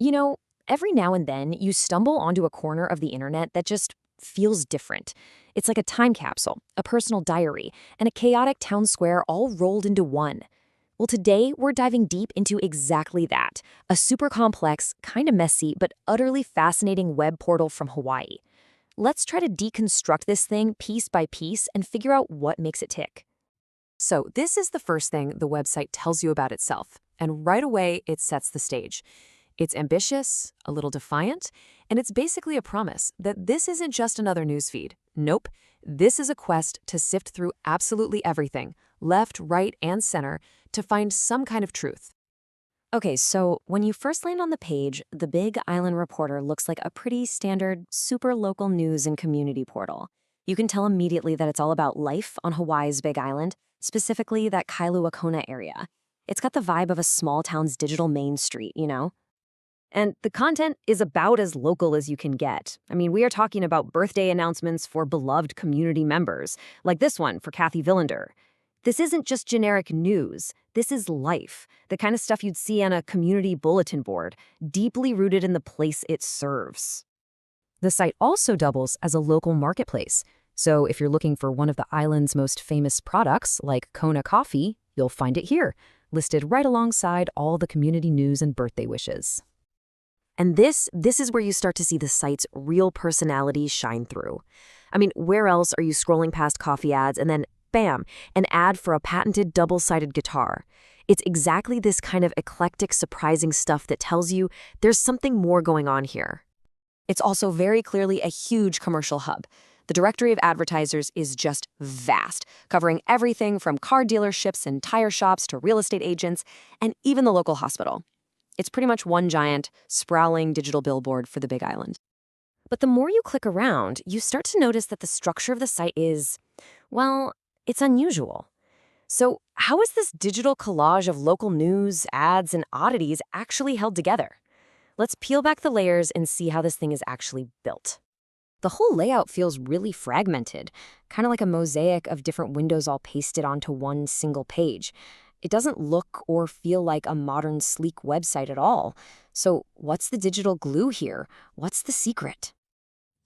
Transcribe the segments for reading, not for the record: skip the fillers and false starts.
You know, every now and then you stumble onto a corner of the internet that just feels different. It's like a time capsule, a personal diary, and a chaotic town square all rolled into one. Well, today we're diving deep into exactly that, a super complex, kind of messy, but utterly fascinating web portal from Hawaii. Let's try to deconstruct this thing piece by piece and figure out what makes it tick. So, this is the first thing the website tells you about itself, and right away it sets the stage. It's ambitious, a little defiant, and it's basically a promise that this isn't just another newsfeed. Nope, this is a quest to sift through absolutely everything, left, right, and center, to find some kind of truth. Okay, so when you first land on the page, the Big Island Reporter looks like a pretty standard, super local news and community portal. You can tell immediately that it's all about life on Hawaii's Big Island, specifically that Kailua Kona area. It's got the vibe of a small town's digital main street, you know? And the content is about as local as you can get. I mean, we are talking about birthday announcements for beloved community members, like this one for Kathy Villander. This isn't just generic news. This is life, the kind of stuff you'd see on a community bulletin board, deeply rooted in the place it serves. The site also doubles as a local marketplace. So if you're looking for one of the island's most famous products, like Kona coffee, you'll find it here, listed right alongside all the community news and birthday wishes. And this is where you start to see the site's real personality shine through. I mean, where else are you scrolling past coffee ads and then, bam, an ad for a patented double-sided guitar? It's exactly this kind of eclectic, surprising stuff that tells you there's something more going on here. It's also very clearly a huge commercial hub. The directory of advertisers is just vast, covering everything from car dealerships and tire shops to real estate agents, and even the local hospital. It's pretty much one giant, sprawling digital billboard for the Big Island. But the more you click around, you start to notice that the structure of the site is, well, it's unusual. So how is this digital collage of local news, ads, and oddities actually held together? Let's peel back the layers and see how this thing is actually built. The whole layout feels really fragmented, kind of like a mosaic of different windows all pasted onto one single page. It doesn't look or feel like a modern, sleek website at all. So what's the digital glue here? What's the secret?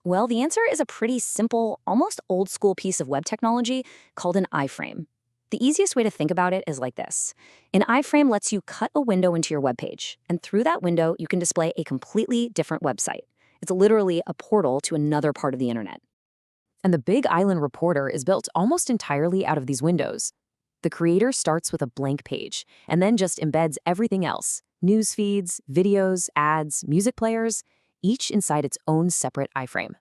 Well, the answer is a pretty simple, almost old-school piece of web technology called an iframe. The easiest way to think about it is like this. An iframe lets you cut a window into your web page, and through that window, you can display a completely different website. It's literally a portal to another part of the internet. And the Big Island Reporter is built almost entirely out of these windows. The creator starts with a blank page and then just embeds everything else: news feeds, videos, ads, music players, each inside its own separate iframe.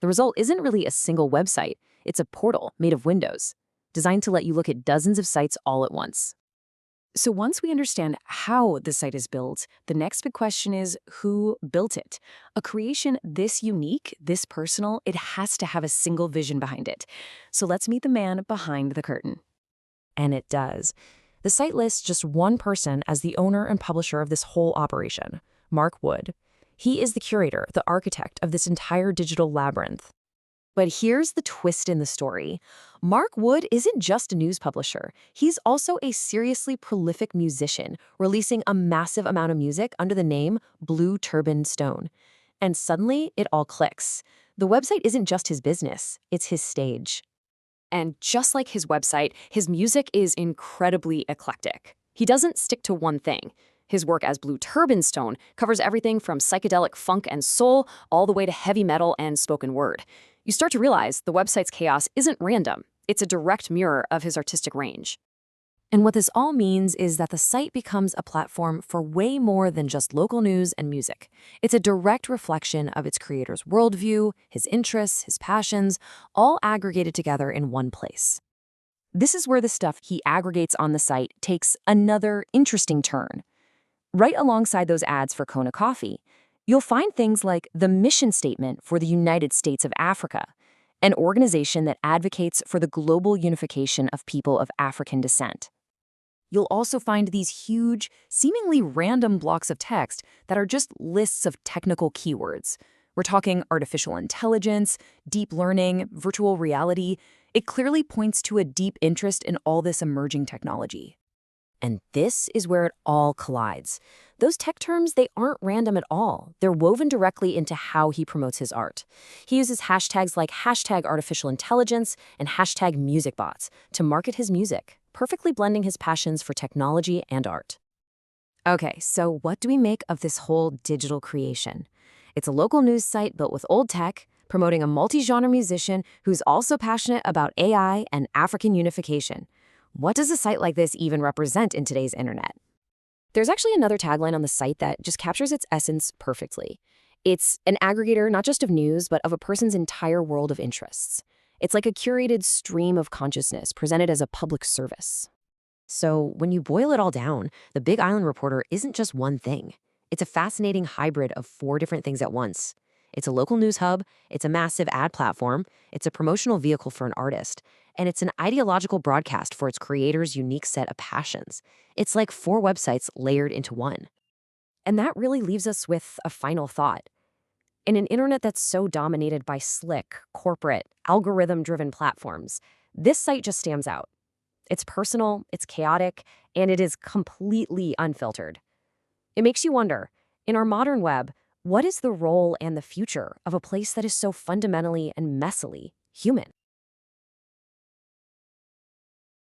The result isn't really a single website, it's a portal made of windows, designed to let you look at dozens of sites all at once. So once we understand how the site is built, the next big question is who built it? A creation this unique, this personal, it has to have a single vision behind it. So let's meet the man behind the curtain. And it does. The site lists just one person as the owner and publisher of this whole operation, Mark Wood. He is the curator, the architect of this entire digital labyrinth. But here's the twist in the story. Mark Wood isn't just a news publisher. He's also a seriously prolific musician, releasing a massive amount of music under the name Blue Turban Stone. And suddenly, it all clicks. The website isn't just his business, it's his stage. And just like his website, his music is incredibly eclectic. He doesn't stick to one thing. His work as Blue Turban Stone covers everything from psychedelic funk and soul all the way to heavy metal and spoken word. You start to realize the website's chaos isn't random. It's a direct mirror of his artistic range. And what this all means is that the site becomes a platform for way more than just local news and music. It's a direct reflection of its creator's worldview, his interests, his passions, all aggregated together in one place. This is where the stuff he aggregates on the site takes another interesting turn. Right alongside those ads for Kona coffee, you'll find things like the mission statement for the United States of Africa, an organization that advocates for the global unification of people of African descent. You'll also find these huge, seemingly random blocks of text that are just lists of technical keywords. We're talking artificial intelligence, deep learning, virtual reality. It clearly points to a deep interest in all this emerging technology. And this is where it all collides. Those tech terms, they aren't random at all. They're woven directly into how he promotes his art. He uses hashtags like hashtag artificial intelligence and hashtag musicbots to market his music, perfectly blending his passions for technology and art. Okay, so what do we make of this whole digital creation? It's a local news site built with old tech, promoting a multi-genre musician who's also passionate about AI and African unification. What does a site like this even represent in today's internet? There's actually another tagline on the site that just captures its essence perfectly. It's an aggregator not just of news, but of a person's entire world of interests. It's like a curated stream of consciousness presented as a public service. So when you boil it all down, the Big Island Reporter isn't just one thing. It's a fascinating hybrid of 4 different things at once. It's a local news hub, it's a massive ad platform, it's a promotional vehicle for an artist, and it's an ideological broadcast for its creator's unique set of passions. It's like 4 websites layered into one. And that really leaves us with a final thought. In an internet that's so dominated by slick, corporate, algorithm-driven platforms, this site just stands out. It's personal, it's chaotic, and it is completely unfiltered. It makes you wonder, in our modern web, what is the role and the future of a place that is so fundamentally and messily human?